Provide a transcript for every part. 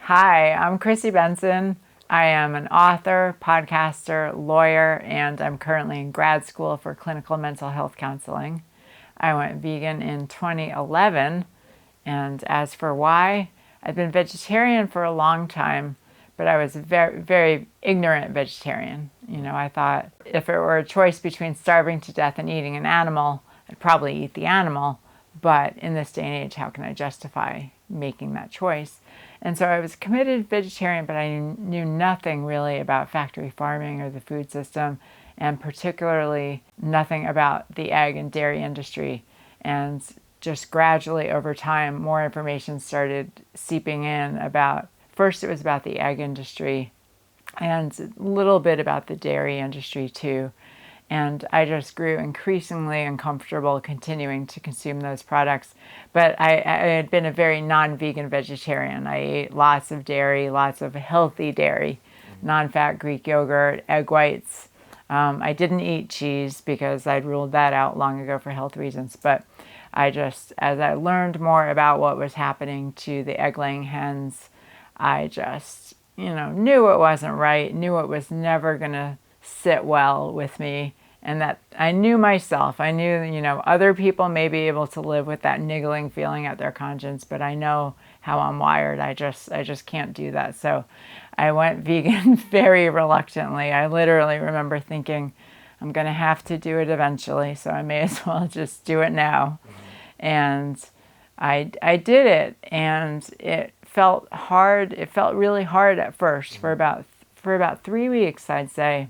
Hi, I'm Chrissy Benson. I am an author, podcaster, lawyer, and I'm currently in grad school for clinical mental health counseling. I went vegan in 2011, and as for why, I'd been vegetarian for a long time, but I was a very, very ignorant vegetarian. I thought if it were a choice between starving to death and eating an animal, I'd probably eat the animal, but in this day and age, how can I justify making that choice? And so I was committed vegetarian, but I knew nothing really about factory farming or the food system, and particularly nothing about the egg and dairy industry. And just gradually over time, more information started seeping in about, first it was about the egg industry and a little bit about the dairy industry too. And I just grew increasingly uncomfortable continuing to consume those products. But I had been a very non-vegan vegetarian. I ate lots of dairy, lots of healthy dairy, non-fat Greek yogurt, egg whites. I didn't eat cheese because I'd ruled that out long ago for health reasons. But as I learned more about what was happening to the egg-laying hens, I just, knew it wasn't right, knew it was never going to sit well with me. And that I knew myself. I knew, other people may be able to live with that niggling feeling at their conscience, but I know how I'm wired. I just can't do that. So I went vegan very reluctantly. I literally remember thinking, I'm going to have to do it eventually, so I may as well just do it now. And I did it, and it felt hard. It felt really hard at first for about 3 weeks, I'd say.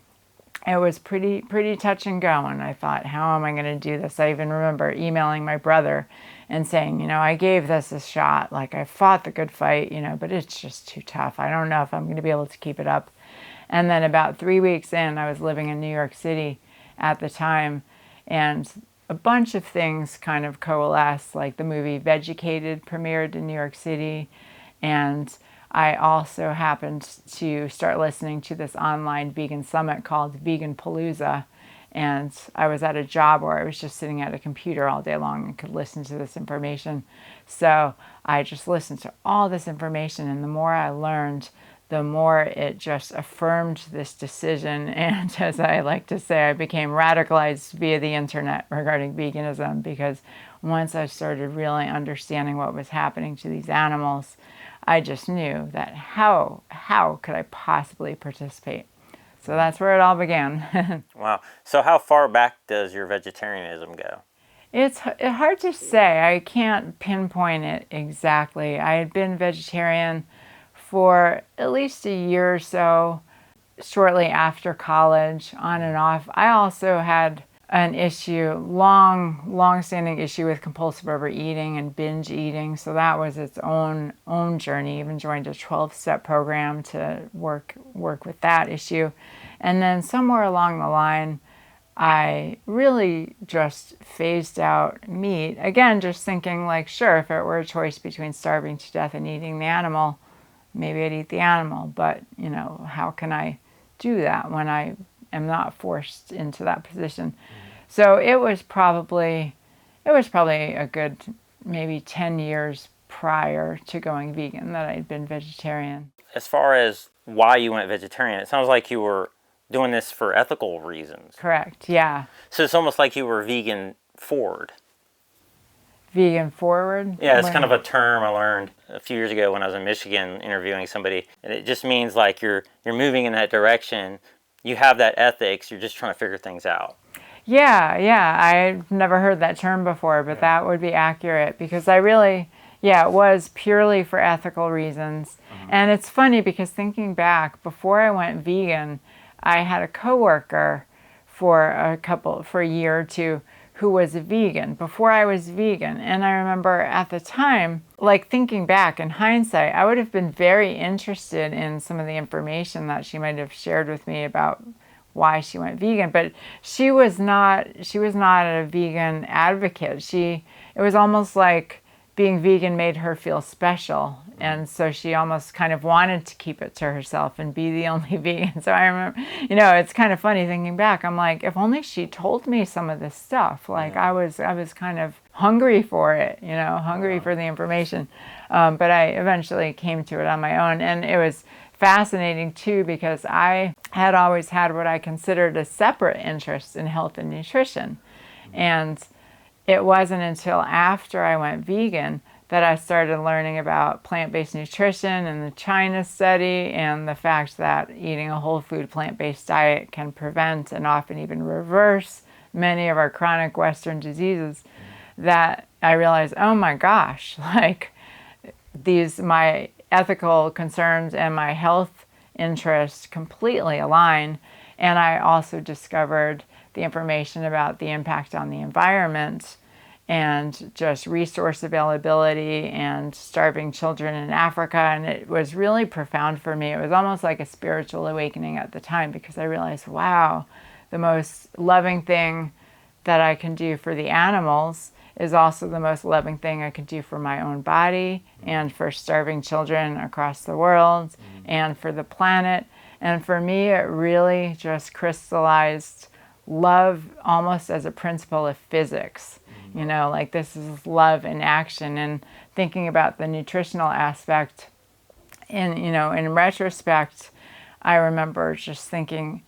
It was pretty touch and go, and I thought, how am I going to do this? I even remember emailing my brother and saying, I gave this a shot, like I fought the good fight, but it's just too tough. I don't know if I'm going to be able to keep it up. And then about 3 weeks in, I was living in New York City at the time, and a bunch of things kind of coalesced, like the movie Vegucated premiered in New York City, and I also happened to start listening to this online vegan summit called Vegan Palooza, and I was at a job where I was just sitting at a computer all day long and could listen to this information. So I just listened to all this information, and the more I learned, the more it just affirmed this decision. And as I like to say, I became radicalized via the internet regarding veganism, because once I started really understanding what was happening to these animals, I just knew that how could I possibly participate? So that's where it all began. Wow. So how far back does your vegetarianism go? It's hard to say. I can't pinpoint it exactly. I had been vegetarian for at least a year or so, shortly after college, on and off. I also had an issue, long-standing issue with compulsive overeating and binge eating. So that was its own journey. Even joined a 12-step program to work with that issue. And then somewhere along the line, I really just phased out meat. Again, just thinking like, sure, if it were a choice between starving to death and eating the animal, maybe I'd eat the animal. But, how can I do that when I am not forced into that position? So it was probably a good maybe 10 years prior to going vegan that I'd been vegetarian. As far as why you went vegetarian, it sounds like you were doing this for ethical reasons. Correct, yeah. So it's almost like you were vegan forward. Vegan forward? Yeah, it's kind of a term I learned a few years ago when I was in Michigan interviewing somebody. And it just means like you're moving in that direction. You have that ethics. You're just trying to figure things out. Yeah. I've never heard that term before, but that would be accurate, because it was purely for ethical reasons. And it's funny because thinking back, before I went vegan, I had a coworker for a year or two who was a vegan before I was vegan. And I remember at the time, like thinking back in hindsight, I would have been very interested in some of the information that she might have shared with me about why she went vegan, but she was not a vegan advocate. It was almost like being vegan made her feel special, and so she almost kind of wanted to keep it to herself and be the only vegan. So I remember, it's kind of funny thinking back. I'm like, if only she told me some of this stuff. Like I was kind of hungry for it, hungry for the information. But I eventually came to it on my own. And it was fascinating too, because I had always had what I considered a separate interest in health and nutrition. And it wasn't until after I went vegan that I started learning about plant-based nutrition and the China study and the fact that eating a whole food plant-based diet can prevent and often even reverse many of our chronic Western diseases, that I realized, oh my gosh, like my ethical concerns and my health interests completely align. And I also discovered the information about the impact on the environment and just resource availability and starving children in Africa. And it was really profound for me. It was almost like a spiritual awakening at the time, because I realized, wow, the most loving thing that I can do for the animals is also the most loving thing I can do for my own body and for starving children across the world and for the planet. And for me, it really just crystallized love almost as a principle of physics. Like this is love in action. And thinking about the nutritional aspect, in retrospect, I remember just thinking,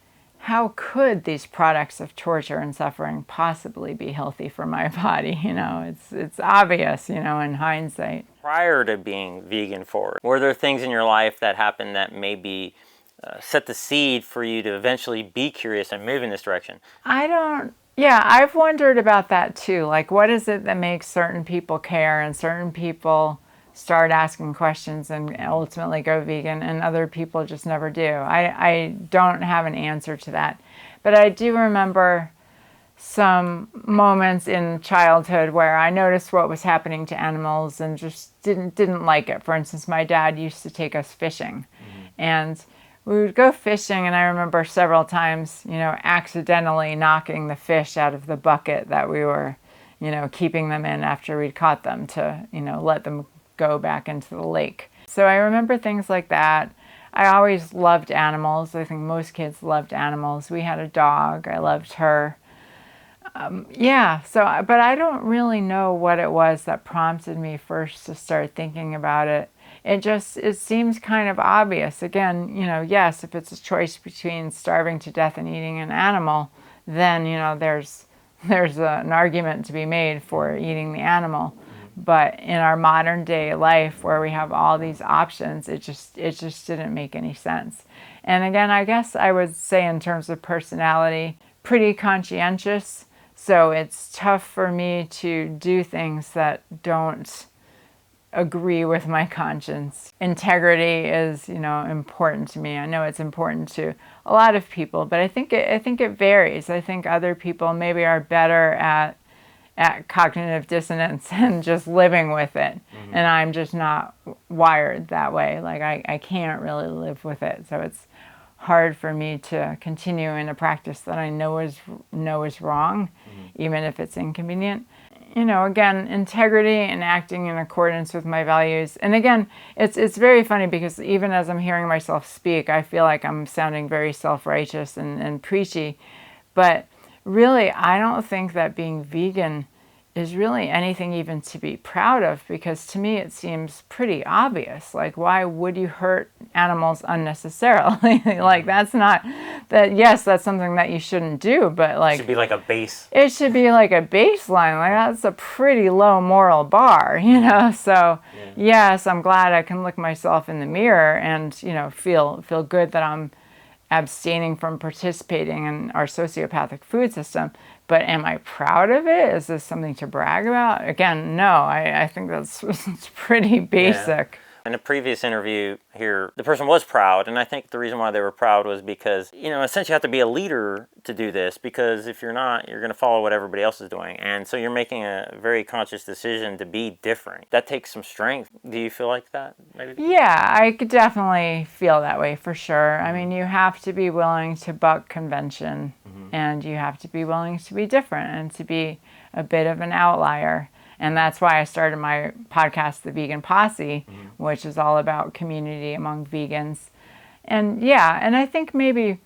how could these products of torture and suffering possibly be healthy for my body? It's obvious, in hindsight. Prior to being vegan forward, were there things in your life that happened that maybe set the seed for you to eventually be curious and move in this direction? I've wondered about that too. Like, what is it that makes certain people care and certain people start asking questions and ultimately go vegan, and other people just never do? I don't have an answer to that. But I do remember some moments in childhood where I noticed what was happening to animals and just didn't like it. For instance, my dad used to take us fishing. And we would go fishing, and I remember several times, accidentally knocking the fish out of the bucket that we were, keeping them in after we'd caught them to, let them go back into the lake. So I remember things like that. I always loved animals. I think most kids loved animals. We had a dog. I loved her. But I don't really know what it was that prompted me first to start thinking about it. It seems kind of obvious. Again, yes, if it's a choice between starving to death and eating an animal, then, there's an argument to be made for eating the animal. But in our modern day life, where we have all these options, it just didn't make any sense. And again, I guess I would say in terms of personality, pretty conscientious. So it's tough for me to do things that don't agree with my conscience. Integrity is, important to me. I know it's important to a lot of people, but I think it varies. I think other people maybe are better at cognitive dissonance and just living with it. And I'm just not wired that way. Like I can't really live with it. So it's hard for me to continue in a practice that I know is wrong, even if it's inconvenient. Again, integrity and acting in accordance with my values. And again, it's very funny, because even as I'm hearing myself speak, I feel like I'm sounding very self-righteous and preachy. But really, I don't think that being vegan is really anything even to be proud of, because to me it seems pretty obvious. Like, why would you hurt animals unnecessarily? Like, that's something that you shouldn't do, but like, it should be like a base. It should be like a baseline. Like, that's a pretty low moral bar, So yes, I'm glad I can look myself in the mirror and, feel good that I'm abstaining from participating in our sociopathic food system. But am I proud of it? Is this something to brag about? Again, no. I think that's pretty basic. In a previous interview here, the person was proud, and I think the reason why they were proud was because, essentially you have to be a leader to do this, because if you're not, you're going to follow what everybody else is doing. And so you're making a very conscious decision to be different. That takes some strength. Do you feel like that, maybe? Yeah, I could definitely feel that way, for sure. I mean, you have to be willing to buck convention, and you have to be willing to be different and to be a bit of an outlier. And that's why I started my podcast, The Vegan Posse, which is all about community among vegans. And and I think maybe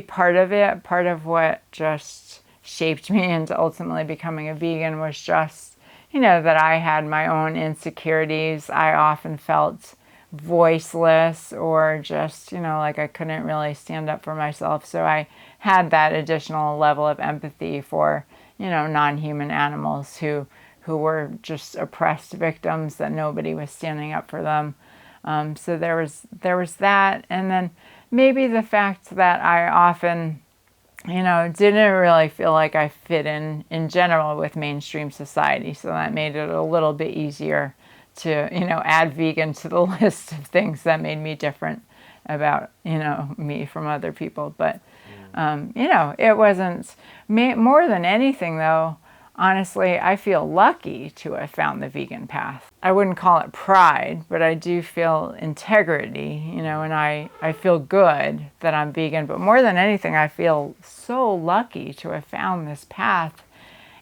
part of what just shaped me into ultimately becoming a vegan was just that I had my own insecurities. I often felt voiceless or just, like I couldn't really stand up for myself. So I had that additional level of empathy for, non-human animals who were just oppressed victims that nobody was standing up for them. So there was that, and then maybe the fact that I often, didn't really feel like I fit in general with mainstream society. So that made it a little bit easier to, add vegan to the list of things that made me different about, me from other people. But, it wasn't, more than anything though, honestly, I feel lucky to have found the vegan path. I wouldn't call it pride, but I do feel integrity, and I feel good that I'm vegan. But more than anything, I feel so lucky to have found this path,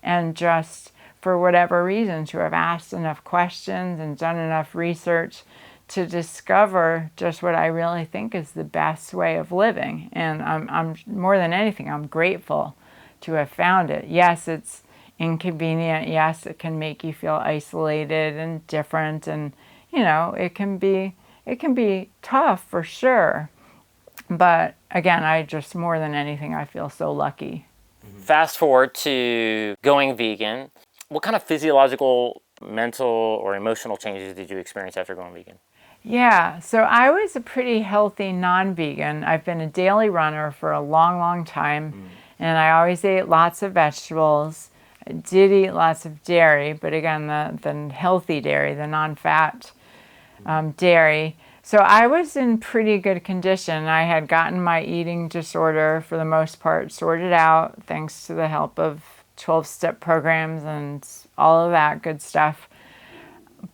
and just for whatever reason, to have asked enough questions and done enough research to discover just what I really think is the best way of living. And I'm more than anything, I'm grateful to have found it. Yes, it's inconvenient. Yes, it can make you feel isolated and different, and it can be tough for sure. But again, I just, more than anything, I feel so lucky. Fast forward to going vegan. What kind of physiological, mental, or emotional changes did you experience after going vegan? Yeah, so I was a pretty healthy non-vegan. I've been a daily runner for a long, long time, and I always ate lots of vegetables. I did eat lots of dairy, but again, the healthy dairy, the non-fat dairy. So I was in pretty good condition. I had gotten my eating disorder, for the most part, sorted out thanks to the help of 12-step programs and all of that good stuff.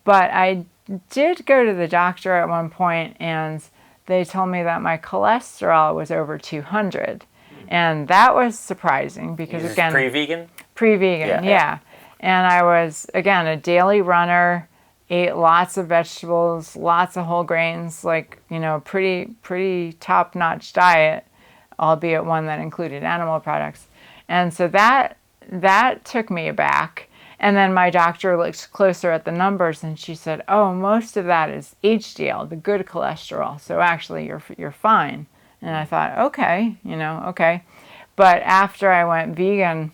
But I did go to the doctor at one point, and they told me that my cholesterol was over 200. And that was surprising because, again, pre-vegan? Pre-vegan, yeah. And I was, again, a daily runner, ate lots of vegetables, lots of whole grains, like, pretty top-notch diet, albeit one that included animal products. And so that took me aback. And then my doctor looked closer at the numbers, and she said, oh, most of that is HDL, the good cholesterol. So actually you're fine. And I thought, okay. But after I went vegan,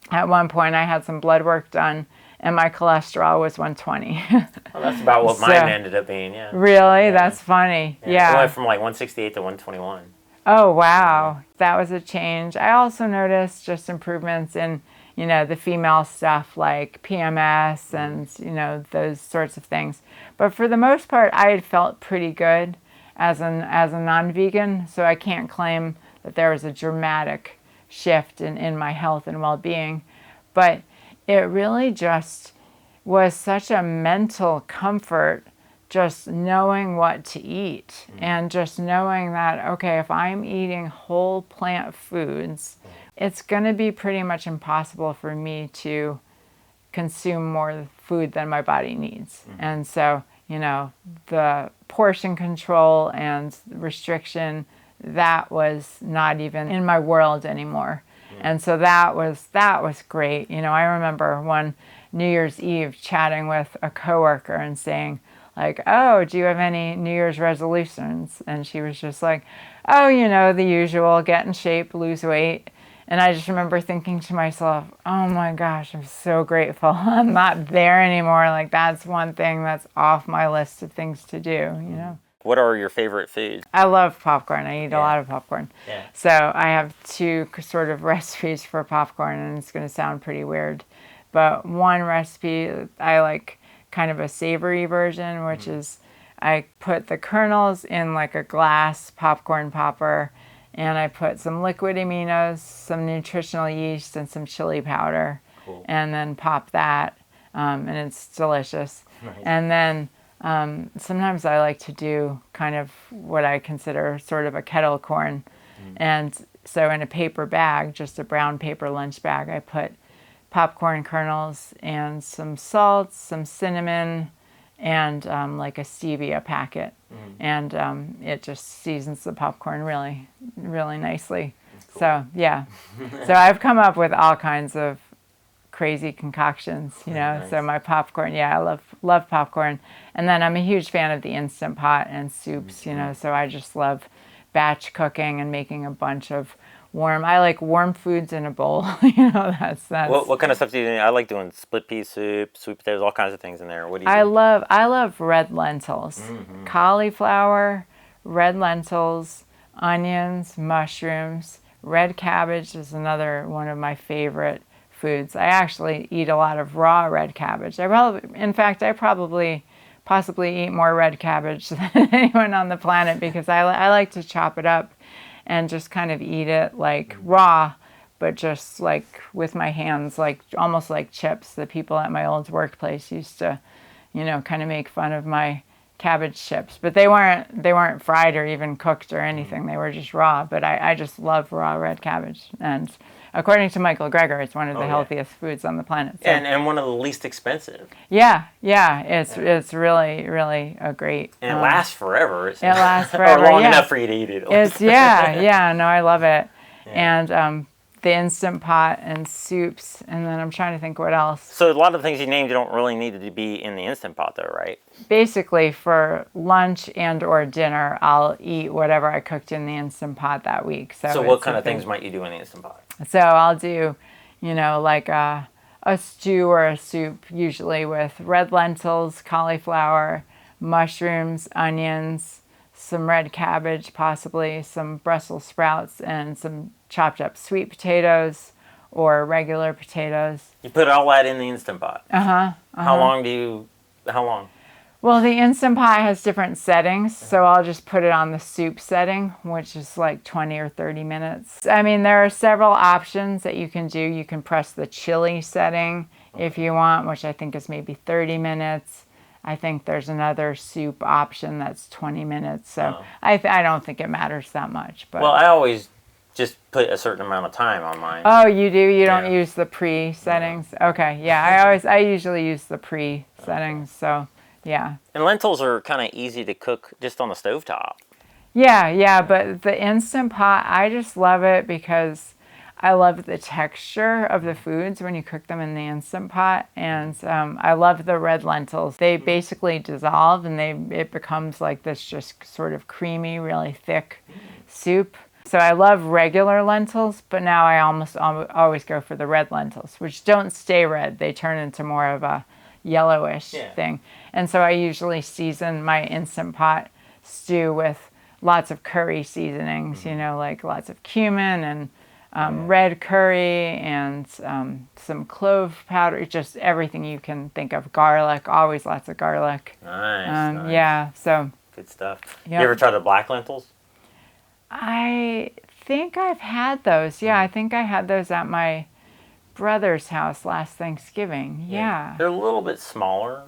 at one point I had some blood work done, and my cholesterol was 120. Well, that's about what mine ended up being, yeah. Really? Yeah. That's funny. Yeah. It went from like 168 to 121. Oh, wow. That was a change. I also noticed just improvements in, the female stuff like PMS and, those sorts of things. But for the most part, I had felt pretty good as a non-vegan, so I can't claim that there was a dramatic shift in my health and well-being. But it really just was such a mental comfort, just knowing what to eat, and just knowing that, okay, if I'm eating whole plant foods, it's going to be pretty much impossible for me to consume more food than my body needs. And so, the portion control and restriction, that was not even in my world anymore. And so that was great. I remember one New Year's Eve chatting with a coworker and saying, like, oh, do you have any New Year's resolutions? And she was just like, oh, the usual, get in shape, lose weight. And I just remember thinking to myself, oh my gosh, I'm so grateful. I'm not there anymore. Like, that's one thing that's off my list of things to do, What are your favorite foods? I love popcorn. I eat a lot of popcorn. Yeah. So I have two sort of recipes for popcorn, and it's going to sound pretty weird. But one recipe, I like kind of a savory version, which is I put the kernels in like a glass popcorn popper, and I put some liquid aminos, some nutritional yeast, and some chili powder. Cool. And then pop that, and it's delicious. Nice. And then sometimes I like to do kind of what I consider sort of a kettle corn. And so in a paper bag, just a brown paper lunch bag, I put popcorn kernels and some salt, some cinnamon, and like a stevia packet. And it just seasons the popcorn really, really nicely. Cool. So, yeah. So I've come up with all kinds of crazy concoctions, you know. Nice. So my popcorn, yeah, I love popcorn. And then I'm a huge fan of the Instant Pot and soups, you know. So I just love batch cooking and making a bunch of I like warm foods in a bowl. You know, that's. What kind of stuff do you do? I like doing split pea soup, sweet potatoes, all kinds of things in there. What do you do? I love red lentils, cauliflower, red lentils, onions, mushrooms, red cabbage is another one of my favorite foods. I actually eat a lot of raw red cabbage. I probably possibly eat more red cabbage than anyone on the planet because I like to chop it up and just kind of eat it like raw, but just like with my hands, like almost like chips. The people at my old workplace used to, you know, kind of make fun of my cabbage chips, but they weren't fried or even cooked or anything. They were just raw. But I just love raw red cabbage, and according to Michael Greger, it's one of the healthiest foods on the planet. So, and one of the least expensive. Yeah, it's really a great. And it lasts forever. It lasts forever. Or long enough for you to eat it. No, I love it. Yeah. And the Instant Pot and soups, and then I'm trying to think what else. So a lot of the things you named, you don't really need to be in the Instant Pot, though, right? Basically, for lunch and or dinner, I'll eat whatever I cooked in the Instant Pot that week. So what kind of things might you do in the Instant Pot? So I'll do, you know, like a stew or a soup, usually with red lentils, cauliflower, mushrooms, onions, some red cabbage, possibly some Brussels sprouts, and some chopped up sweet potatoes or regular potatoes. You put all that in the Instant Pot? How long? Well, the Instant Pot has different settings, so I'll just put it on the soup setting, which is like 20 or 30 minutes. I mean, there are several options that you can do. You can press the chili setting if you want, which I think is maybe 30 minutes. I think there's another soup option that's 20 minutes, so I don't think it matters that much. But well, I always just put a certain amount of time on mine. Oh, you do? You don't use the pre-settings? Okay, yeah, I usually use the pre-settings, so yeah. And lentils are kind of easy to cook just on the stovetop. Yeah, but the Instant Pot, I just love it because I love the texture of the foods when you cook them in the Instant Pot, and I love the red lentils. They basically dissolve, and it becomes like this just sort of creamy, really thick soup. So I love regular lentils, but now I almost always go for the red lentils, which don't stay red. They turn into more of a yellowish thing. And so I usually season my Instant Pot stew with lots of curry seasonings, you know, like lots of cumin and red curry and some clove powder, just everything you can think of. Garlic, always lots of garlic. Nice. Yeah, so. Good stuff. Yep. You ever try the black lentils? I think I've had those. Yeah, I think I had those at my brother's house last Thanksgiving. Yeah. They're a little bit smaller.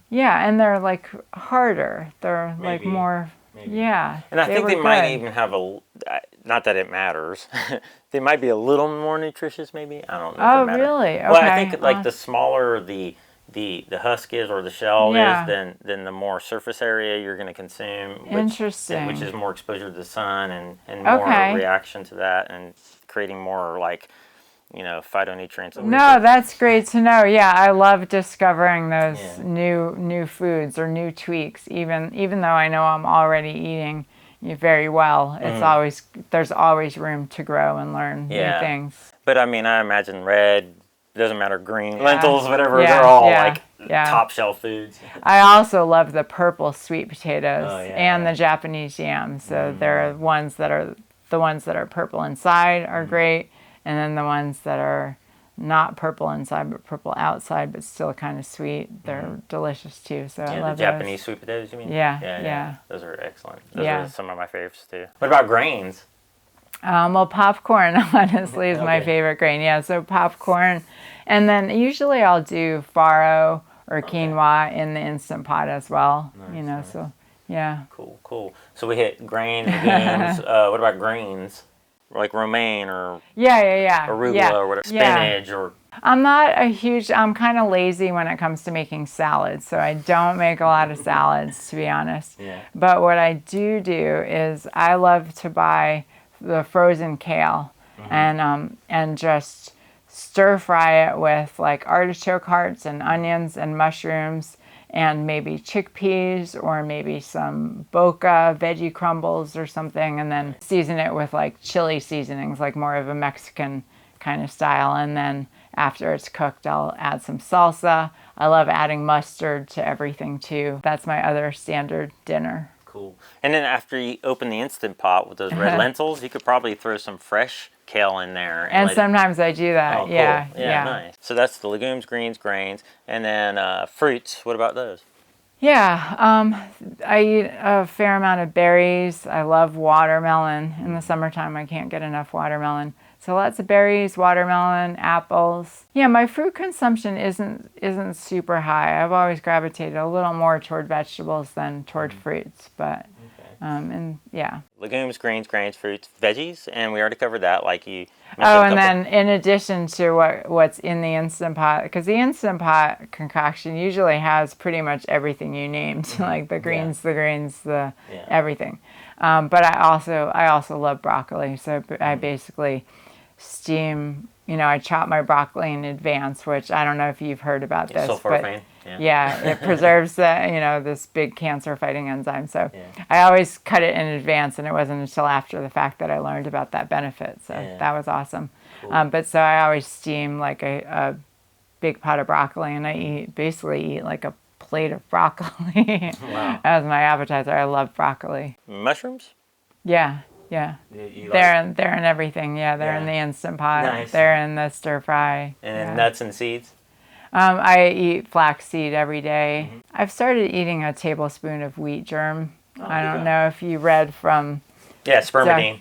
Yeah, and they're like harder. They're like more. Maybe. Yeah. And I think they might even have not that it matters. They might be a little more nutritious, maybe. I don't know. Oh, really? Okay. Well, I think like the smaller the husk is or the shell is, then the more surface area you're going to consume. Interesting. Which is more exposure to the sun and more reaction to that and creating more like, you know, phytonutrients. No, that's great to know. Yeah, I love discovering those new foods or new tweaks. Even though I know I'm already eating very well, there's always room to grow and learn new things. But I mean, I imagine red. Doesn't matter, green, lentils, whatever, they're all top shelf foods. I also love the purple sweet potatoes and the Japanese yams. So there are ones that are purple inside are great, and then the ones that are not purple inside but purple outside but still kind of sweet, they're delicious too. So I love the Japanese sweet potatoes, you mean? Yeah. Those are excellent. Those are some of my favorites too. What about grains? Well, popcorn, honestly, is my favorite grain. Yeah, so popcorn. And then usually I'll do farro or quinoa in the Instant Pot as well. Nice. So yeah. Cool. So we hit grains, beans. What about greens? Like romaine or arugula or whatever, spinach or... I'm kind of lazy when it comes to making salads, so I don't make a lot of salads, to be honest. Yeah. But what I do is I love to buy the frozen kale and just stir fry it with like artichoke hearts and onions and mushrooms and maybe chickpeas or maybe some boca veggie crumbles or something, and then season it with like chili seasonings, like more of a Mexican kind of style. And then after it's cooked, I'll add some salsa. I love adding mustard to everything too. That's my other standard dinner. Cool. And then after you open the Instant Pot with those red lentils, you could probably throw some fresh kale in there. And sometimes I do that. Oh, cool. Yeah. Nice. So that's the legumes, greens, grains, and then fruits. What about those? Yeah, I eat a fair amount of berries. I love watermelon. In the summertime, I can't get enough watermelon. So lots of berries, watermelon, apples. Yeah, my fruit consumption isn't super high. I've always gravitated a little more toward vegetables than toward fruits, but and yeah. Legumes, greens, grains, fruits, veggies, and we already covered that. Like you. Oh, and then in addition to what's in the Instant Pot, because the Instant Pot concoction usually has pretty much everything you named, like the greens, the grains, the everything. But I also love broccoli, so I basically steam. I chop my broccoli in advance, which I don't know if you've heard about this, but it preserves this big cancer-fighting enzyme. So I always cut it in advance, and it wasn't until after the fact that I learned about that benefit. So that was awesome. Cool. But so I always steam like a big pot of broccoli, and I basically eat like a plate of broccoli as my appetizer. I love broccoli. Mushrooms? Yeah. They're in everything. Yeah, they're in the Instant Pot. Nice. They're in the stir fry. And then nuts and seeds? I eat flaxseed every day. I've started eating a tablespoon of wheat germ. I don't know if you read from... Yeah, spermidine.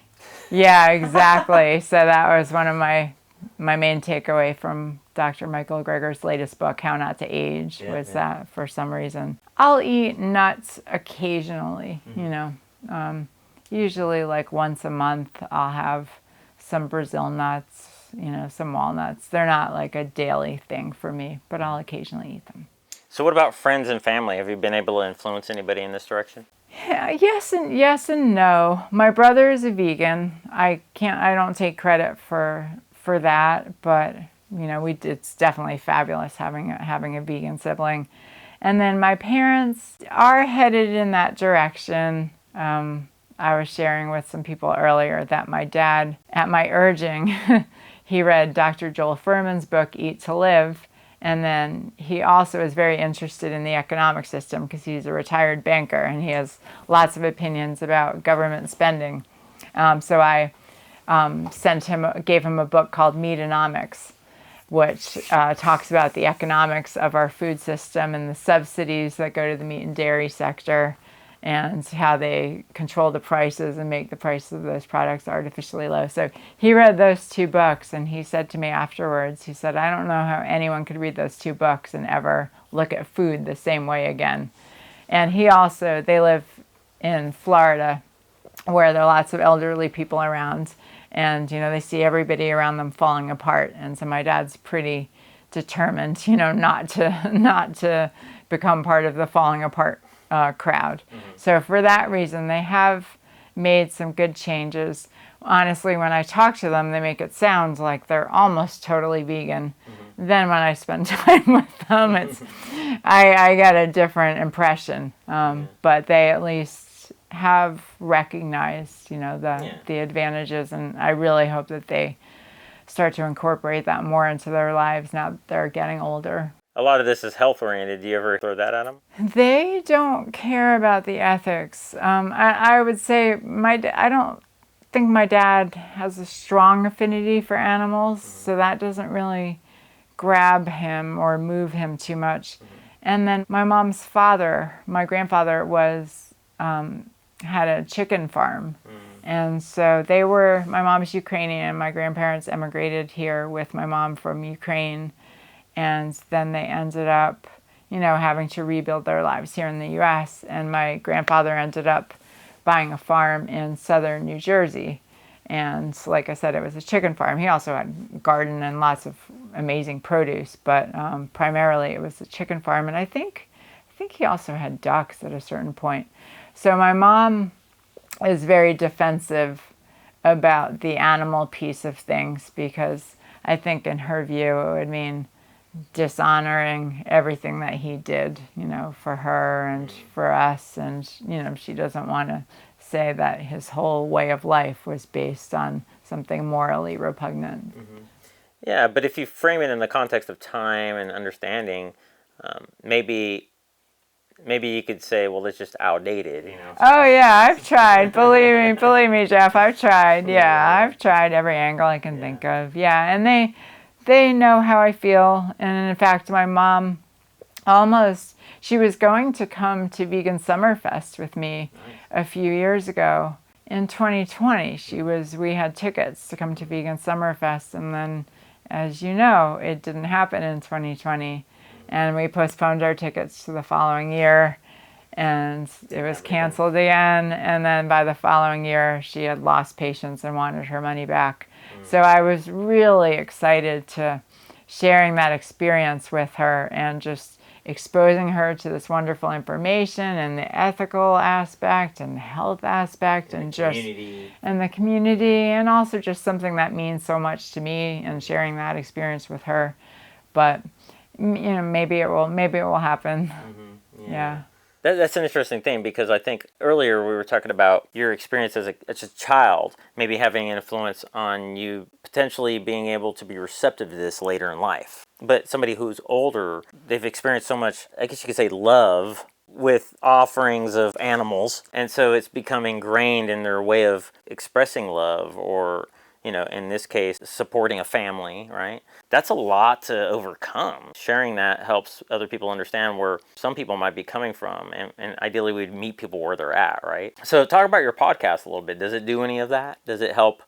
Yeah, exactly. So that was one of my main takeaway from Dr. Michael Greger's latest book, How Not to Age, that for some reason. I'll eat nuts occasionally, usually like once a month I'll have some Brazil nuts, some walnuts. They're not like a daily thing for me, but I'll occasionally eat them. So what about friends and family? Have you been able to influence anybody in this direction? Yeah, yes and no. My brother is a vegan. I don't take credit for that, but it's definitely fabulous having a vegan sibling. And then my parents are headed in that direction. I was sharing with some people earlier that my dad, at my urging, he read Dr. Joel Fuhrman's book, Eat to Live, and then he also is very interested in the economic system because he's a retired banker and he has lots of opinions about government spending. So I gave him a book called Meatonomics, which talks about the economics of our food system and the subsidies that go to the meat and dairy sector, and how they control the prices and make the prices of those products artificially low. So he read those two books, and he said to me afterwards, he said, I don't know how anyone could read those two books and ever look at food the same way again. And they live in Florida, where there are lots of elderly people around, and they see everybody around them falling apart. And so my dad's pretty determined, not to become part of the falling apart crowd. So for that reason, they have made some good changes. Honestly, when I talk to them, they make it sound like they're almost totally vegan. Then when I spend time with them, I get a different impression. But they at least have recognized, the advantages, and I really hope that they start to incorporate that more into their lives now that they're getting older. A lot of this is health oriented. Do you ever throw that at them? They don't care about the ethics. I would say I don't think my dad has a strong affinity for animals, so that doesn't really grab him or move him too much. And then my mom's father, my grandfather, had a chicken farm. And so my mom's Ukrainian, my grandparents emigrated here with my mom from Ukraine. And then they ended up, having to rebuild their lives here in the U.S. And my grandfather ended up buying a farm in southern New Jersey. And like I said, it was a chicken farm. He also had a garden and lots of amazing produce, but primarily it was a chicken farm. And I think he also had ducks at a certain point. So my mom is very defensive about the animal piece of things because I think in her view it would mean dishonoring everything that he did, for her and for us. And, she doesn't want to say that his whole way of life was based on something morally repugnant. Yeah, but if you frame it in the context of time and understanding, maybe you could say, well, it's just outdated. Oh yeah, I've tried. Believe me, Jeff, I've tried. Yeah, I've tried every angle I can think of. Yeah, and they know how I feel. And in fact, my mom she was going to come to Vegan Summerfest with me a few years ago. In 2020, we had tickets to come to Vegan Summerfest, and then, as you know, it didn't happen in 2020, and we postponed our tickets to the following year, and it was canceled again. And then by the following year, she had lost patience and wanted her money back. So I was really excited to sharing that experience with her and just exposing her to this wonderful information and the ethical aspect and the health aspect and the community, and also just something that means so much to me, and sharing that experience with her. But maybe it will happen. Yeah. That's an interesting thing, because I think earlier we were talking about your experience as a child maybe having an influence on you potentially being able to be receptive to this later in life. But somebody who's older, they've experienced so much, I guess you could say, love with offerings of animals, and so it's become ingrained in their way of expressing love, or in this case, supporting a family, right? That's a lot to overcome. Sharing that helps other people understand where some people might be coming from, and ideally we'd meet people where they're at, right? So talk about your podcast a little bit. Does it do any of that? Does it help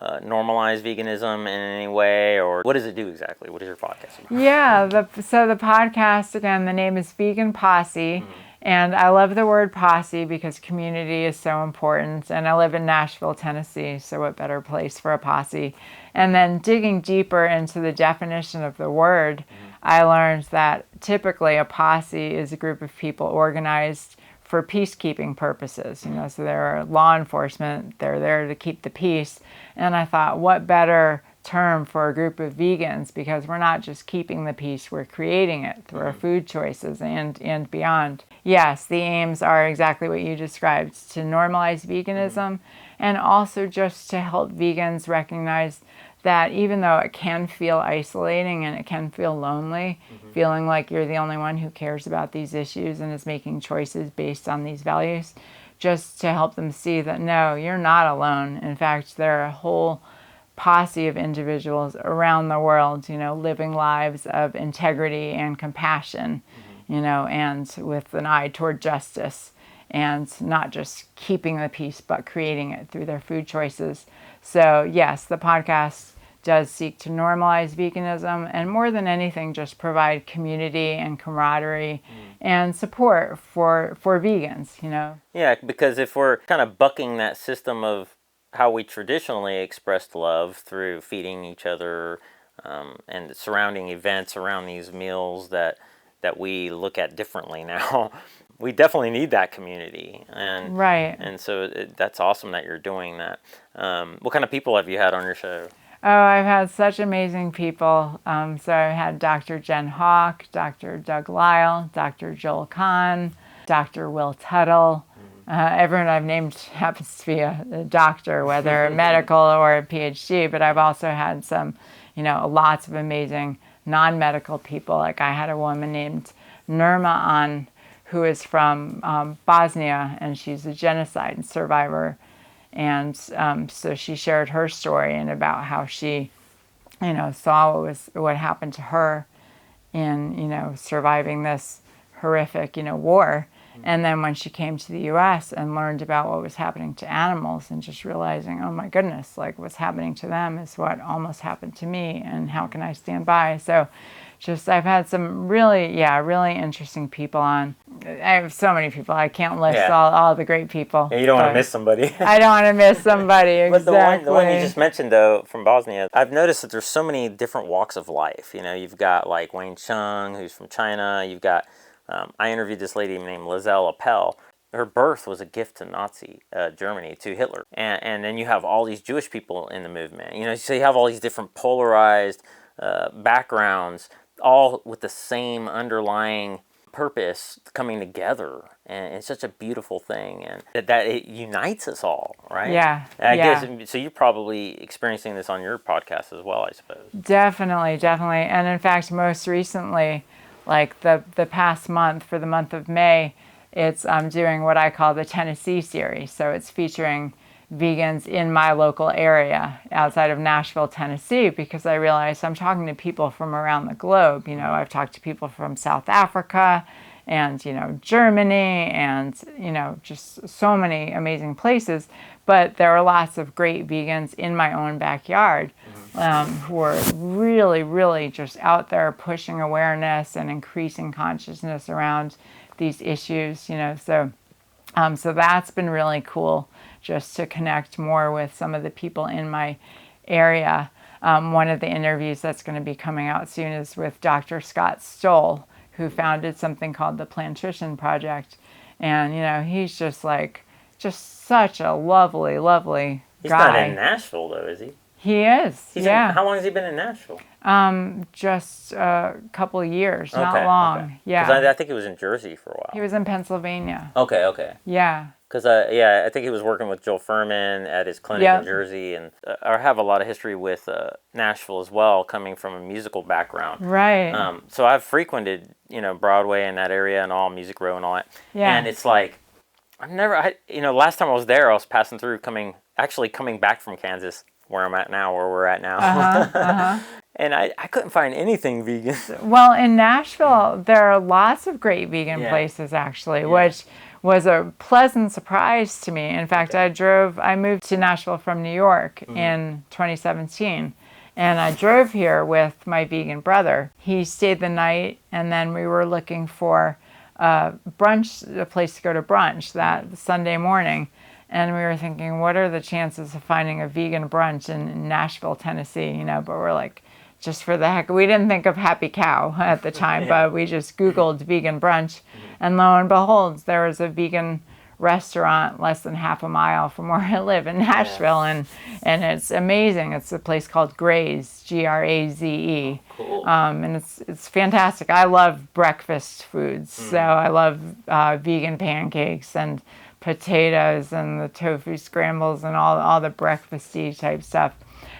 normalize veganism in any way, or what does it do exactly? What is your podcast about? Yeah, so the podcast, again, the name is Vegan Posse. And I love the word posse because community is so important. And I live in Nashville, Tennessee, so what better place for a posse? And then digging deeper into the definition of the word, I learned that typically a posse is a group of people organized for peacekeeping purposes. So they're law enforcement, they're there to keep the peace. And I thought, what better term for a group of vegans, because we're not just keeping the peace, we're creating it through our food choices and beyond. Yes, the aims are exactly what you described, to normalize veganism, and also just to help vegans recognize that even though it can feel isolating and it can feel lonely, feeling like you're the only one who cares about these issues and is making choices based on these values, just to help them see that no, you're not alone. In fact, there are a whole posse of individuals around the world, living lives of integrity and compassion, and with an eye toward justice, and not just keeping the peace, but creating it through their food choices. So yes, the podcast does seek to normalize veganism, and more than anything, just provide community and camaraderie and support for vegans, Yeah, because if we're kind of bucking that system of how we traditionally expressed love through feeding each other and surrounding events around these meals that we look at differently now, we definitely need that community. And right. And so that's awesome that you're doing that. What kind of people have you had on your show? Oh, I've had such amazing people. So I've had Dr. Jen Hawk, Dr. Doug Lyle, Dr. Joel Kahn, Dr. Will Tuttle. Everyone I've named happens to be a doctor, whether medical or a PhD, but I've also had some, lots of amazing non-medical people. Like I had a woman named Nurma who is from Bosnia, and she's a genocide survivor. And so she shared her story and about how she, saw what happened to her in, surviving this horrific, war. And then when she came to the U.S. and learned about what was happening to animals, and just realizing, oh my goodness, like what's happening to them is what almost happened to me, and how can I stand by? So I've had some really interesting people on. I have so many people. I can't list all the great people. Yeah, you don't want to miss somebody. I don't want to miss somebody, exactly. But the one you just mentioned, though, from Bosnia, I've noticed that there's so many different walks of life. You've got like Wayne Chung, who's from China. You've got, I interviewed this lady named Lizelle Appel. her birth was a gift to Nazi Germany, to Hitler. And then you have all these Jewish people in the movement. You know, so you have all these different polarized backgrounds, all with the same underlying purpose coming together. And it's such a beautiful thing, and that it unites us all, right? Yeah. I guess, so you're probably experiencing this on your podcast as well, I suppose. Definitely. And in fact, most recently, like the past month, for the month of May, it's doing what I call the Tennessee series. So it's featuring vegans in my local area outside of Nashville, Tennessee, because I realized I'm talking to people from around the globe. You know, I've talked to people from South Africa and, you know, Germany and, you know, just so many amazing places. But there are lots of great vegans in my own backyard who are really, really just out there pushing awareness and increasing consciousness around these issues, you know. So that's been really cool, just to connect more with some of the people in my area. One of the interviews that's going to be coming out soon is with Dr. Scott Stoll, who founded something called the Plantrition Project. And, you know, he's just such a lovely, lovely guy. He's not in Nashville, though, is he? He is, yeah. How long has he been in Nashville? Just a couple of years, not long. Okay. Yeah. Because I think he was in Jersey for a while. He was in Pennsylvania. Okay. Yeah. Because I think he was working with Joel Furman at his clinic in Jersey, and I have a lot of history with Nashville as well, coming from a musical background. Right. So I've frequented, you know, Broadway and that area and all Music Row and all that. Yeah. And it's like last time I was there, I was passing through, coming back from Kansas, where we're at now. And I couldn't find anything vegan. Well, in Nashville, there are lots of great vegan places, actually, which was a pleasant surprise to me. In fact, I moved to Nashville from New York in 2017, and I drove here with my vegan brother. He stayed the night, and then we were looking for a place to go to brunch that Sunday morning. And we were thinking, what are the chances of finding a vegan brunch in Nashville, Tennessee? You know, but we're like, just for the heck, we didn't think of Happy Cow at the time, but we just Googled vegan brunch, and lo and behold, there was a vegan restaurant less than half a mile from where I live in Nashville, and it's amazing. It's a place called Graze, Graze. Cool. And it's fantastic. I love breakfast foods, so I love vegan pancakes and potatoes and the tofu scrambles and all the breakfasty type stuff.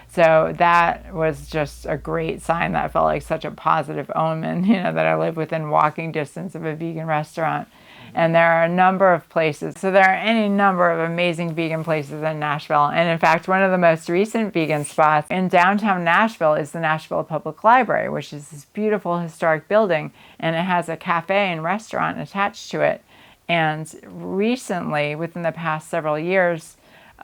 So that was just a great sign. That felt like such a positive omen, you know, that I live within walking distance of a vegan restaurant. And there are a number of places. So there are any number of amazing vegan places in Nashville. And in fact, one of the most recent vegan spots in downtown Nashville is the Nashville Public Library, which is this beautiful historic building. And it has a cafe and restaurant attached to it. And recently, within the past several years,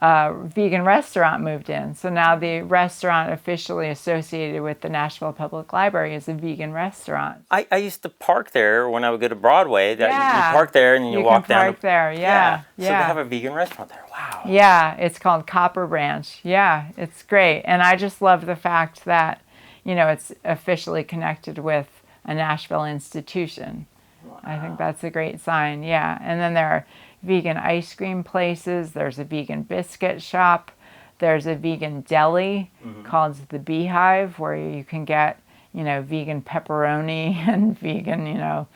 a vegan restaurant moved in. So now the restaurant officially associated with the Nashville Public Library is a vegan restaurant. I used to park there when I would go to Broadway. You park there and you walk down. You can park there, yeah. So they have a vegan restaurant there. Wow. Yeah, it's called Copper Branch. Yeah, it's great. And I just love the fact that, you know, it's officially connected with a Nashville institution. Wow. I think that's a great sign, yeah. And then there are vegan ice cream places. There's a vegan biscuit shop. There's a vegan deli called the Beehive, where you can get, you know, vegan pepperoni and vegan, you know,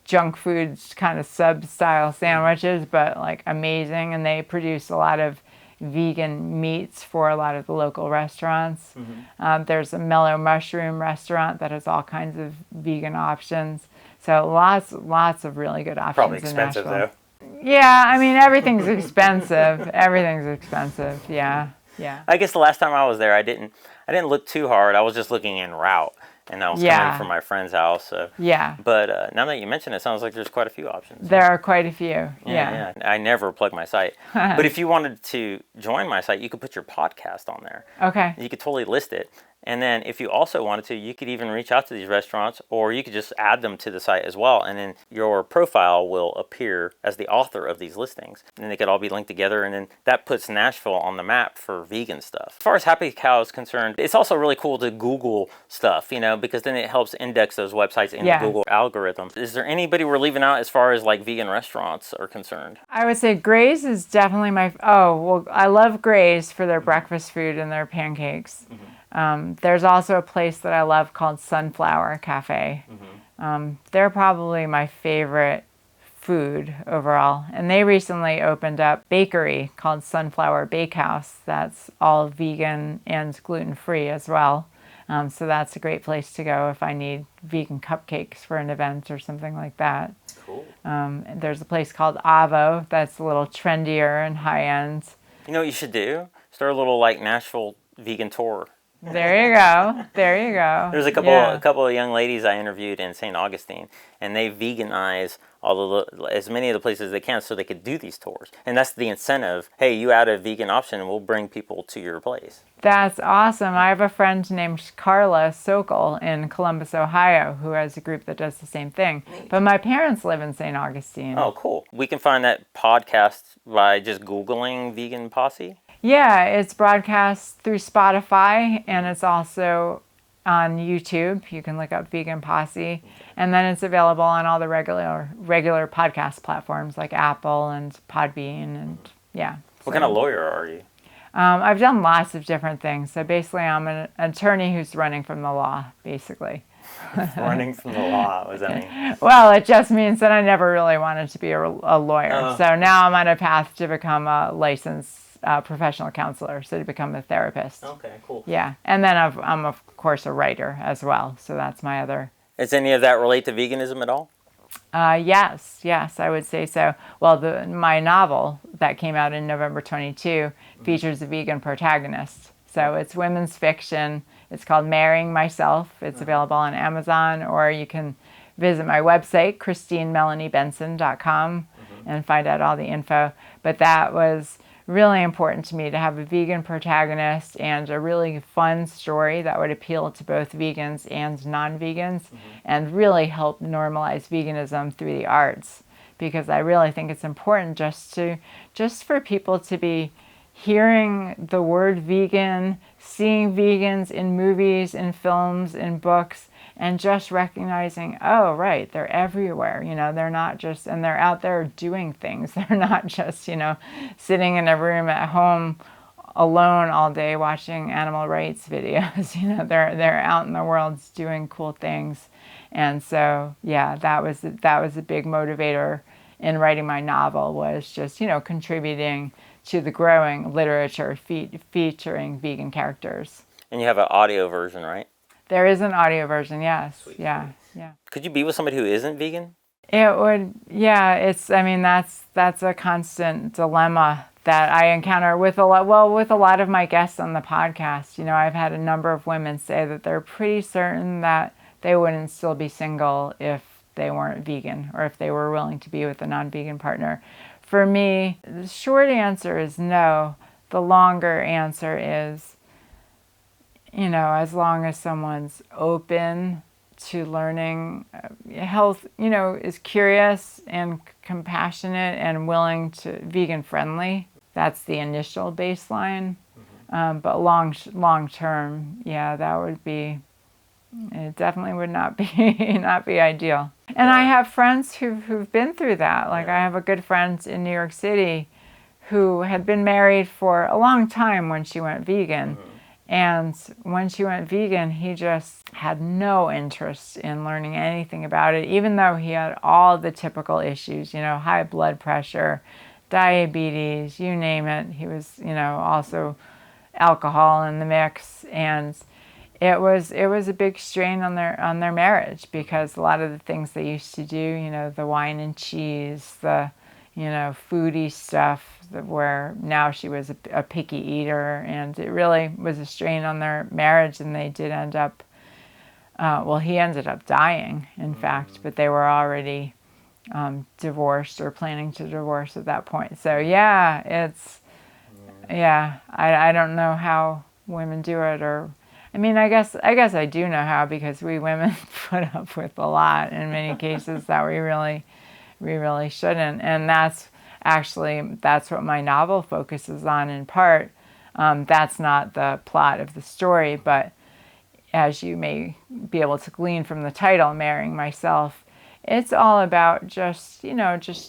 junk foods kind of sub-style sandwiches, but like amazing. And they produce a lot of vegan meats for a lot of the local restaurants. There's a Mellow Mushroom restaurant that has all kinds of vegan options. So lots of really good options. Probably expensive though. Yeah, I mean, everything's expensive. Everything's expensive. Yeah. I guess the last time I was there, I didn't look too hard. I was just looking en route, and I was coming from my friend's house. So. Yeah. But now that you mention it, sounds like there's quite a few options. There are quite a few. Yeah. I never plug my site. But if you wanted to join my site, you could put your podcast on there. Okay. You could totally list it. And then if you also wanted to, you could even reach out to these restaurants, or you could just add them to the site as well. And then your profile will appear as the author of these listings. And then they could all be linked together. And then that puts Nashville on the map for vegan stuff. As far as Happy Cow is concerned, it's also really cool to Google stuff, because then it helps index those websites in the Google algorithm. Is there anybody we're leaving out as far as like vegan restaurants are concerned? I would say Gray's is definitely I love Gray's for their breakfast food and their pancakes. There's also a place that I love called Sunflower Cafe. They're probably my favorite food overall. And they recently opened up a bakery called Sunflower Bakehouse that's all vegan and gluten-free as well. So that's a great place to go if I need vegan cupcakes for an event or something like that. Cool. There's a place called Avo that's a little trendier and high-end. You know what you should do? Start a little like Nashville vegan tour. There you go. There you go. There's a couple of young ladies I interviewed in St. Augustine, and they veganize as many of the places they can so they could do these tours. And that's the incentive. Hey, you add a vegan option and we'll bring people to your place. That's awesome. I have a friend named Carla Sokol in Columbus, Ohio, who has a group that does the same thing. But my parents live in St. Augustine. Oh, cool. We can find that podcast by just Googling Vegan Posse? Yeah, it's broadcast through Spotify, and it's also on YouTube. You can look up Vegan Posse, and then it's available on all the regular podcast platforms like Apple and Podbean, and What kind of lawyer are you? I've done lots of different things. So basically, I'm an attorney who's running from the law, basically. Running from the law, what does that mean? Well, it just means that I never really wanted to be a lawyer. So now I'm on a path to become a licensed professional counselor, so to become a therapist. Okay, cool. Yeah, and then I'm of course a writer as well, so that's my other. Does any of that relate to veganism at all? Yes, I would say so. Well, my novel that came out in November 22 features a vegan protagonist. So it's women's fiction. It's called Marrying Myself. It's available on Amazon, or you can visit my website, ChristineMelanieBenson.com, and find out all the info. But that was really important to me to have a vegan protagonist and a really fun story that would appeal to both vegans and non-vegans and really help normalize veganism through the arts, because I really think it's important just for people to be hearing the word vegan, seeing vegans in movies, in films, in books, and just recognizing, oh, right, they're everywhere. They're not just, and they're out there doing things. They're not just, sitting in a room at home alone all day watching animal rights videos. They're out in the world doing cool things. And so, that was a big motivator in writing my novel, was just, contributing to the growing literature featuring vegan characters. And you have an audio version, right? There is an audio version, yes. Sweet. Yeah. Could you be with somebody who isn't vegan? It would, that's a constant dilemma that I encounter with a lot of my guests on the podcast. I've had a number of women say that they're pretty certain that they wouldn't still be single if they weren't vegan, or if they were willing to be with a non-vegan partner. For me, the short answer is no. The longer answer is, as long as someone's open to learning health, is curious and compassionate and willing to vegan friendly. That's the initial baseline. But long term, that would be, it definitely would not be ideal. And I have friends who've been through that. Like I have a good friend in New York City who had been married for a long time when she went vegan. And when she went vegan, he just had no interest in learning anything about it, even though he had all the typical issues, high blood pressure, diabetes, you name it. He was, also alcohol in the mix. And it was a big strain on their marriage, because a lot of the things they used to do, the wine and cheese, the foodie stuff, where now she was a picky eater, and it really was a strain on their marriage, and they did end up, he ended up dying, in fact, but they were already divorced or planning to divorce at that point. So I don't know how women do it, I mean, I guess I do know how, because we women put up with a lot in many cases that we really shouldn't. And that's what my novel focuses on in part. That's not the plot of the story, but as you may be able to glean from the title, Marrying Myself, it's all about just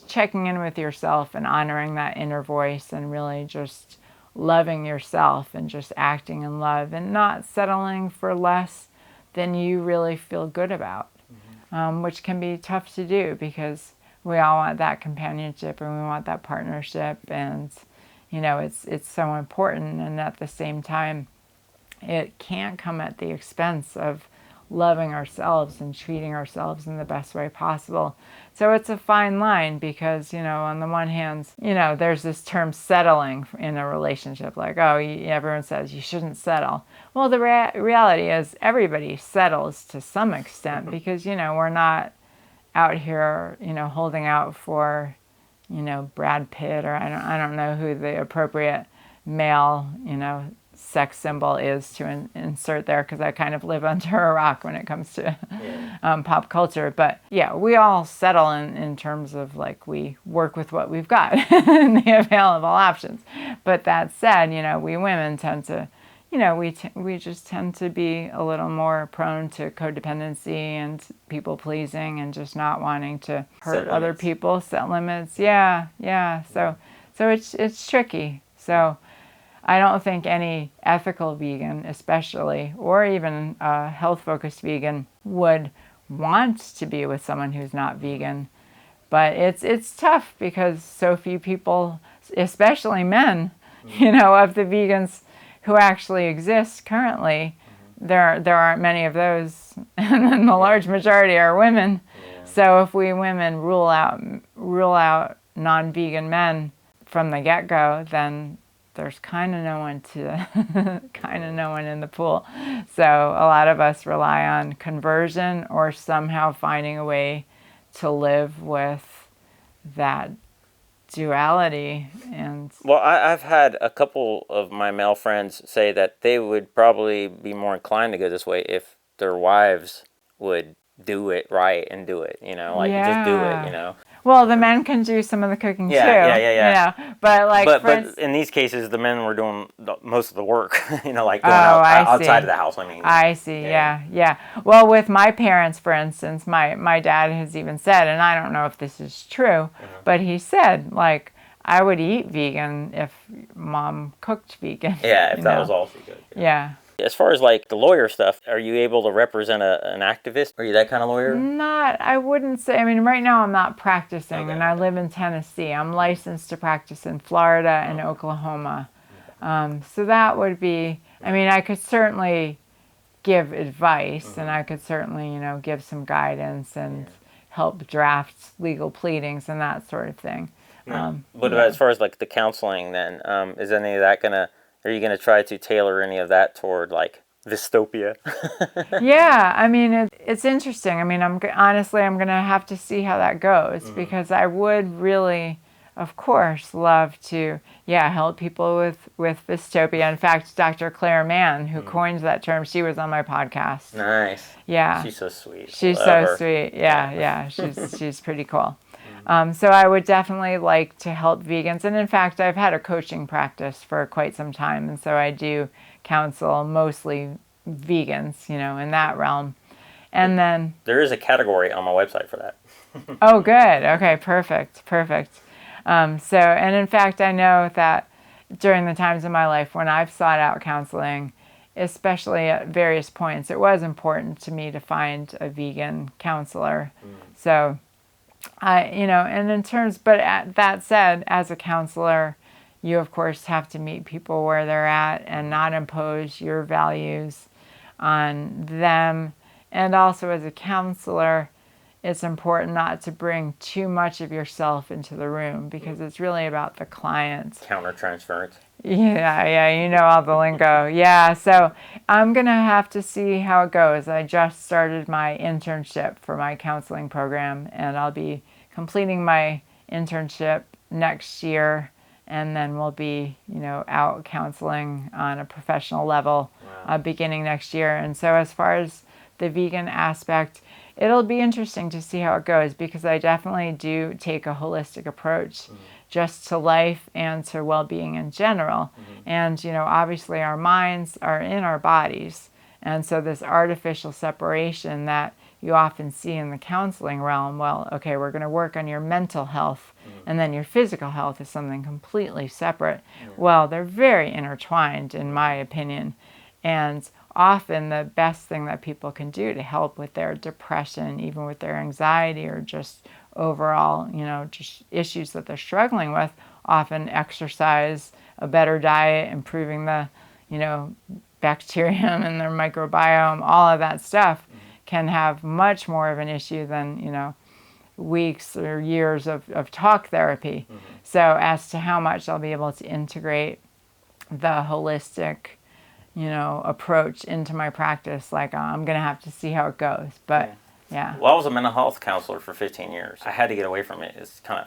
checking in with yourself and honoring that inner voice, and really just loving yourself and just acting in love and not settling for less than you really feel good about, which can be tough to do, because we all want that companionship and we want that partnership, and it's so important. And at the same time, it can't come at the expense of loving ourselves and treating ourselves in the best way possible. So it's a fine line, because, on the one hand, there's this term settling in a relationship, like, oh, everyone says you shouldn't settle. Well, the reality is everybody settles to some extent, because, we're not out here, holding out for, Brad Pitt, or I don't know who the appropriate male, sex symbol is to insert there, because I kind of live under a rock when it comes to pop culture. But yeah, we all settle in terms of, like, we work with what we've got and the available options. But that said, we women tend to, we just tend to be a little more prone to codependency and people pleasing, and just not wanting to hurt other people, set limits. Yeah. So it's tricky. So I don't think any ethical vegan, especially, or even a health-focused vegan, would want to be with someone who's not vegan. But it's tough, because so few people, especially men, of the vegans who actually exist currently, there aren't many of those, and then the large majority are women. So if we women rule out non-vegan men from the get-go, then there's kind of no one in the pool. So a lot of us rely on conversion, or somehow finding a way to live with that duality. And well, I've had a couple of my male friends say that they would probably be more inclined to go this way if their wives would do it right and do it, just do it, Well, the men can do some of the cooking too. Yeah. But in these cases, the men were doing most of the work, like going outside of the house. I see. Yeah. Well, with my parents, for instance, my dad has even said, and I don't know if this is true, but he said, like, I would eat vegan if mom cooked vegan. Yeah, if that was all she could. Yeah. As far as, like, the lawyer stuff, are you able to represent an activist? Are you that kind of lawyer? I wouldn't say. I mean, right now I'm not practicing, and I live in Tennessee. I'm licensed to practice in Florida and Oklahoma. So that would be, I could certainly give advice, and I could certainly, give some guidance and help draft legal pleadings and that sort of thing. But as far as, like, the counseling, then, is any of that are you going to try to tailor any of that toward, like, dystopia? Yeah, it's interesting. I'm going to have to see how that goes, because I would really, of course, love to, help people with dystopia. In fact, Dr. Claire Mann, who coined that term, she was on my podcast. Nice. Yeah. She's so sweet. She's so sweet. Yeah. She's pretty cool. So I would definitely like to help vegans. And in fact, I've had a coaching practice for quite some time. And so I do counsel mostly vegans, in that realm. And then there is a category on my website for that. Oh, good. Okay, perfect. And in fact, I know that during the times in my life when I've sought out counseling, especially at various points, it was important to me to find a vegan counselor. So and in terms, but that said, as a counselor, you of course have to meet people where they're at and not impose your values on them. And also as a counselor, it's important not to bring too much of yourself into the room, because it's really about the client. Countertransference. Yeah, all the lingo. Yeah, so I'm going to have to see how it goes. I just started my internship for my counseling program, and I'll be completing my internship next year. and then we'll be, out counseling on a professional level beginning next year. And so as far as the vegan aspect, it'll be interesting to see how it goes, because I definitely do take a holistic approach just to life and to well-being in general. And, obviously our minds are in our bodies. And so this artificial separation that you often see in the counseling realm, well, okay, we're going to work on your mental health, and then your physical health is something completely separate. Well, they're very intertwined, in my opinion. And often the best thing that people can do to help with their depression, even with their anxiety, or just overall, just issues that they're struggling with, often exercise, a better diet, improving the, bacterium in their microbiome, all of that stuff can have much more of an issue than, weeks or years of talk therapy. So as to how much I'll be able to integrate the holistic, approach into my practice, like I'm going to have to see how it goes. But yeah. Well, I was a mental health counselor for 15 years. I had to get away from it. It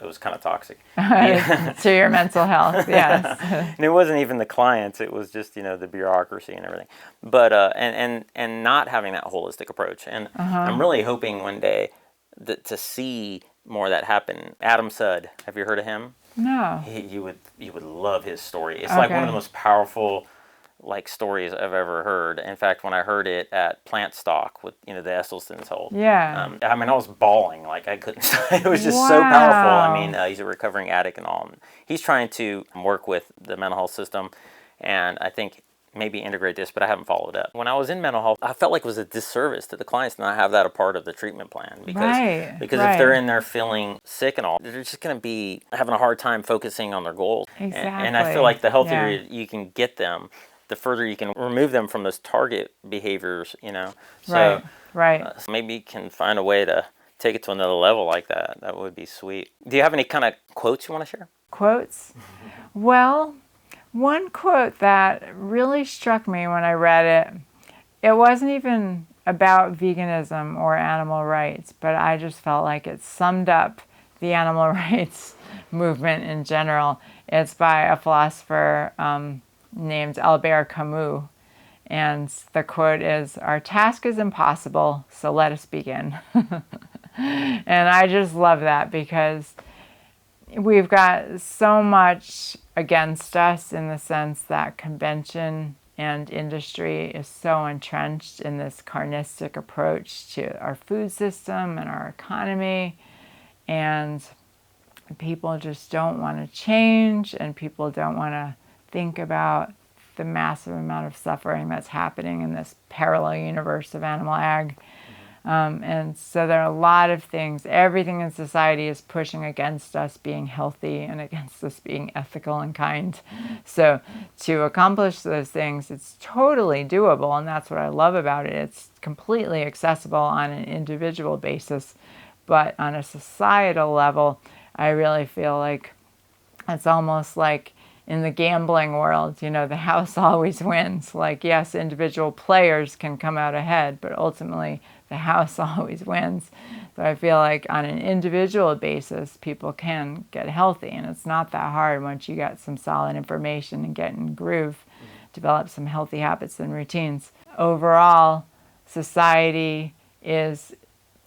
was kind of toxic. To your mental health, yes. And it wasn't even the clients. It was just, the bureaucracy and everything. But, and not having that holistic approach. And I'm really hoping one day to see more of that happen. Adam Sudd, have you heard of him? No. You would love his story. It's like one of the most powerful stories I've ever heard. In fact, when I heard it at Plant Stock with the Esselstyn's hold, I was bawling, I couldn't stop. It was just so powerful. I mean, he's a recovering addict and all. He's trying to work with the mental health system, and I think maybe integrate this, but I haven't followed up. When I was in mental health, I felt like it was a disservice to the clients to not have that a part of the treatment plan, because if they're in there feeling sick and all, they're just going to be having a hard time focusing on their goals. Exactly. And I feel like the healthier you can get them, the further you can remove them from those target behaviors, So, so maybe you can find a way to take it to another level like that. That would be sweet. Do you have any kind of quotes you want to share? Quotes? Well, one quote that really struck me when I read it, it wasn't even about veganism or animal rights, but I just felt like it summed up the animal rights movement in general. It's by a philosopher named Albert Camus, and the quote is, "Our task is impossible, so let us begin." And I just love that, because we've got so much against us in the sense that convention and industry is so entrenched in this carnistic approach to our food system and our economy, and people just don't want to change, and people don't want to think about the massive amount of suffering that's happening in this parallel universe of animal ag. And so there are a lot of things. Everything in society is pushing against us being healthy and against us being ethical and kind. So to accomplish those things, it's totally doable, and that's what I love about it. It's completely accessible on an individual basis, but on a societal level, I really feel like it's almost like in the gambling world, the house always wins. Yes, individual players can come out ahead, but ultimately the house always wins. So I feel like on an individual basis, people can get healthy, and it's not that hard once you get some solid information and get in groove, develop some healthy habits and routines. Overall, society is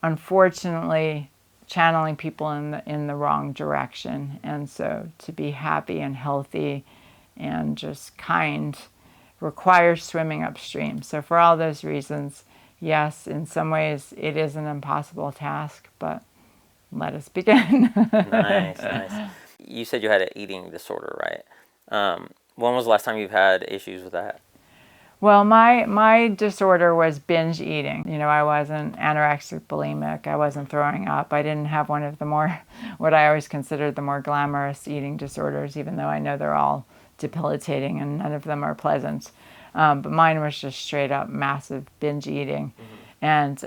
unfortunately channeling people in the wrong direction. And so to be happy and healthy and just kind requires swimming upstream. So for all those reasons, yes, in some ways it is an impossible task, but let us begin. Nice. You said you had an eating disorder, right? When was the last time you've had issues with that? Well, my disorder was binge eating. I wasn't anorexic, bulimic. I wasn't throwing up. I didn't have one of the more, what I always considered the more glamorous eating disorders, even though I know they're all debilitating and none of them are pleasant. But mine was just straight up massive binge eating. And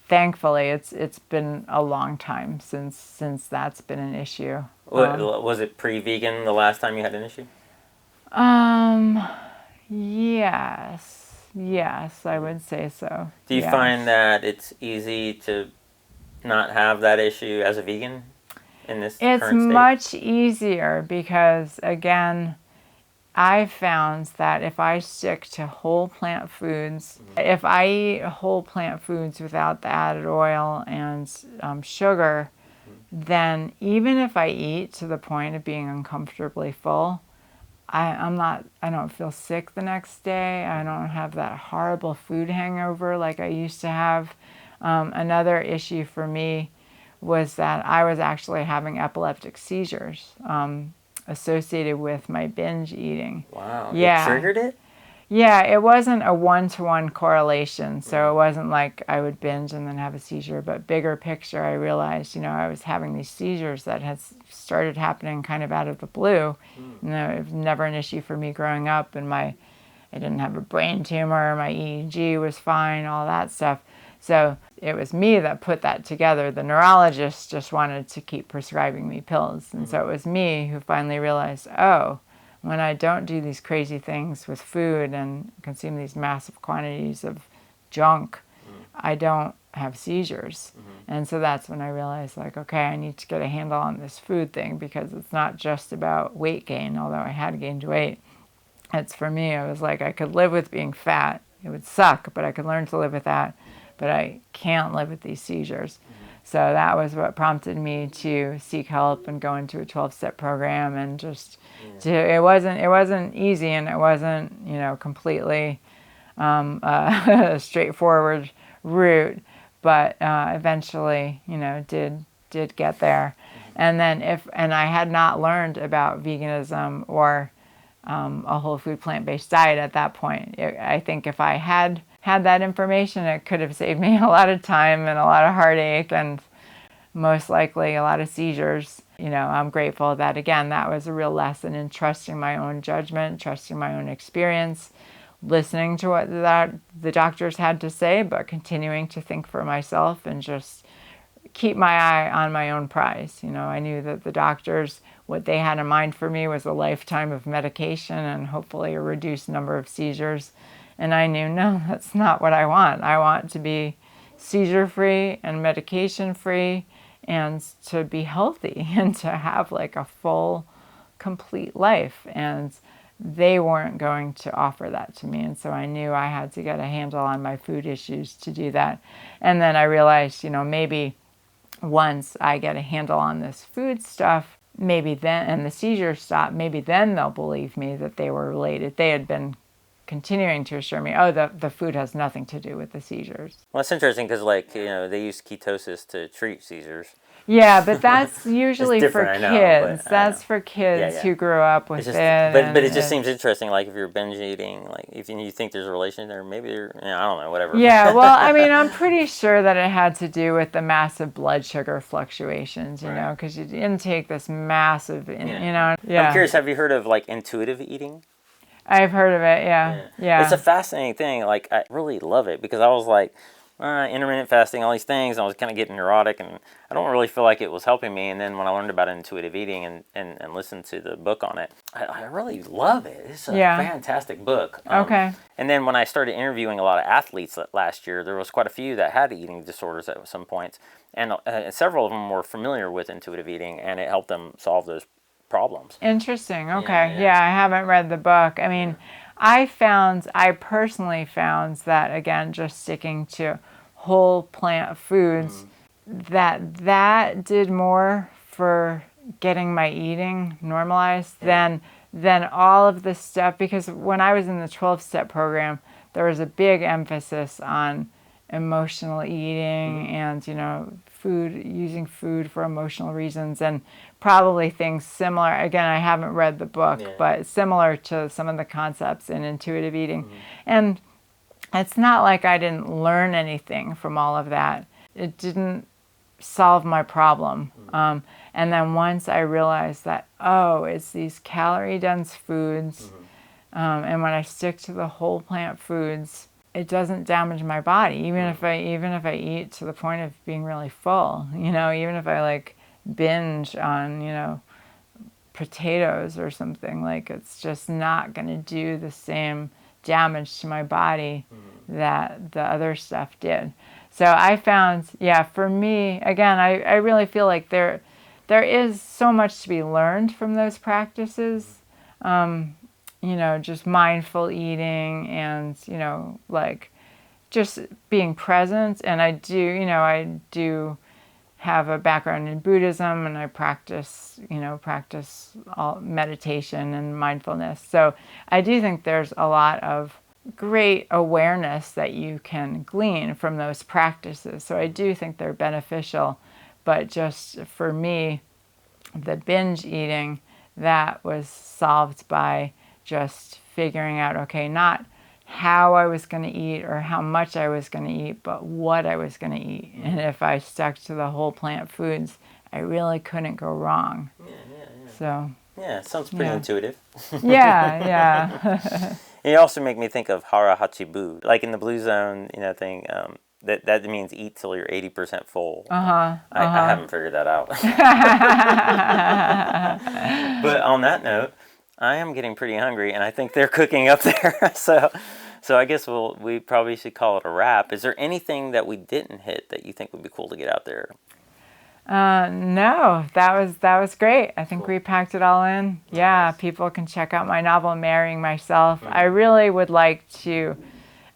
thankfully, it's been a long time since that's been an issue. Was it pre-vegan the last time you had an issue? Yes, I would say so. Do you find that it's easy to not have that issue as a vegan? in this It's current state? much easier because, again, I found that if I stick to whole plant foods, if I eat whole plant foods without the added oil and sugar, then even if I eat to the point of being uncomfortably full, I don't feel sick the next day. I don't have that horrible food hangover like I used to have. Another issue for me was that I was actually having epileptic seizures associated with my binge eating. Wow. Yeah. It triggered it? Yeah, it wasn't a one-to-one correlation, so it wasn't like I would binge and then have a seizure, but bigger picture, I realized, I was having these seizures that had started happening kind of out of the blue. It was never an issue for me growing up, and I didn't have a brain tumor, my EEG was fine, all that stuff. So it was me that put that together. The neurologist just wanted to keep prescribing me pills, and so it was me who finally realized, oh, when I don't do these crazy things with food and consume these massive quantities of junk, I don't have seizures. And so that's when I realized, like, okay, I need to get a handle on this food thing, because it's not just about weight gain, although I had gained weight. It's, for me, I was like, I could live with being fat. It would suck, but I could learn to live with that. But I can't live with these seizures. So that was what prompted me to seek help and go into a 12-step program, and just it wasn't easy, and it wasn't completely a straightforward route, but eventually did get there. And then and I had not learned about veganism or a whole food plant-based diet at that point. I think if I had that information, it could have saved me a lot of time and a lot of heartache, and most likely a lot of seizures. I'm grateful that, again, that was a real lesson in trusting my own judgment, trusting my own experience, listening to what the doctors had to say, but continuing to think for myself and just keep my eye on my own prize. I knew that the doctors, what they had in mind for me was a lifetime of medication and hopefully a reduced number of seizures. And I knew, no, that's not what I want. I want to be seizure-free and medication-free, and to be healthy and to have like a full, complete life. And they weren't going to offer that to me. And so I knew I had to get a handle on my food issues to do that. And then I realized, maybe once I get a handle on this food stuff, maybe then, and the seizures stop, maybe then they'll believe me that they were related. They had been continuing to assure me, oh, the food has nothing to do with the seizures. Well, it's interesting because, they use ketosis to treat seizures. Yeah, but that's usually for I know, kids. but That's for kids who grew up with it. But it just seems interesting, like if you're binge eating, like if you think there's a relation there, maybe I don't know, whatever. Yeah, well, I'm pretty sure that it had to do with the massive blood sugar fluctuations, because you intake this massive, Yeah. I'm curious, have you heard of intuitive eating? I've heard of it, yeah. It's a fascinating thing. I really love it because I was like, intermittent fasting, all these things. I was kind of getting neurotic, and I don't really feel like it was helping me. And then when I learned about intuitive eating and listened to the book on it, I really love it. It's a fantastic book. Okay. And then when I started interviewing a lot of athletes last year, there was quite a few that had eating disorders at some points, and several of them were familiar with intuitive eating, and it helped them solve those problems. Interesting. Okay. Yeah, I haven't read the book. I personally found that, again, just sticking to whole plant foods, that did more for getting my eating normalized than all of the stuff. Because when I was in the 12-step program, there was a big emphasis on emotional eating and, using food for emotional reasons, and probably things similar. Again, I haven't read the book, but similar to some of the concepts in intuitive eating. And it's not like I didn't learn anything from all of that. It didn't solve my problem. And then once I realized that, oh, it's these calorie-dense foods, and when I stick to the whole plant foods, it doesn't damage my body. Even if I eat to the point of being really full, even if I binge on, potatoes or something, it's just not going to do the same damage to my body that the other stuff did. So I found, for me, again, I really feel like there there is so much to be learned from those practices. Just mindful eating and, like just being present. And I do have a background in Buddhism, and I practice all meditation and mindfulness. So I do think there's a lot of great awareness that you can glean from those practices. So I do think they're beneficial. But just for me, the binge eating, that was solved by just figuring out, okay, not how I was going to eat or how much I was going to eat, but what I was going to eat. And if I stuck to the whole plant foods, I really couldn't go wrong. Yeah. So. Yeah, it sounds pretty intuitive. Yeah. It also make me think of Hara Hachibu, like in the Blue Zone, thing. That means eat till you're 80% full. I haven't figured that out. But on that note, I am getting pretty hungry, and I think they're cooking up there. So I guess we probably should call it a wrap. Is there anything that we didn't hit that you think would be cool to get out there? No, that was great. I think we packed it all in. Nice. Yeah, people can check out my novel, Marrying Myself. I really would like to,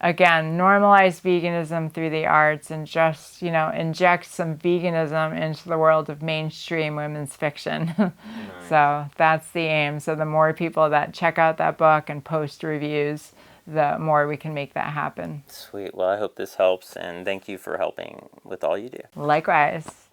again, normalize veganism through the arts and just, inject some veganism into the world of mainstream women's fiction. Nice. So that's the aim. So the more people that check out that book and post reviews, the more we can make that happen. Sweet. Well, I hope this helps, and thank you for helping with all you do. Likewise.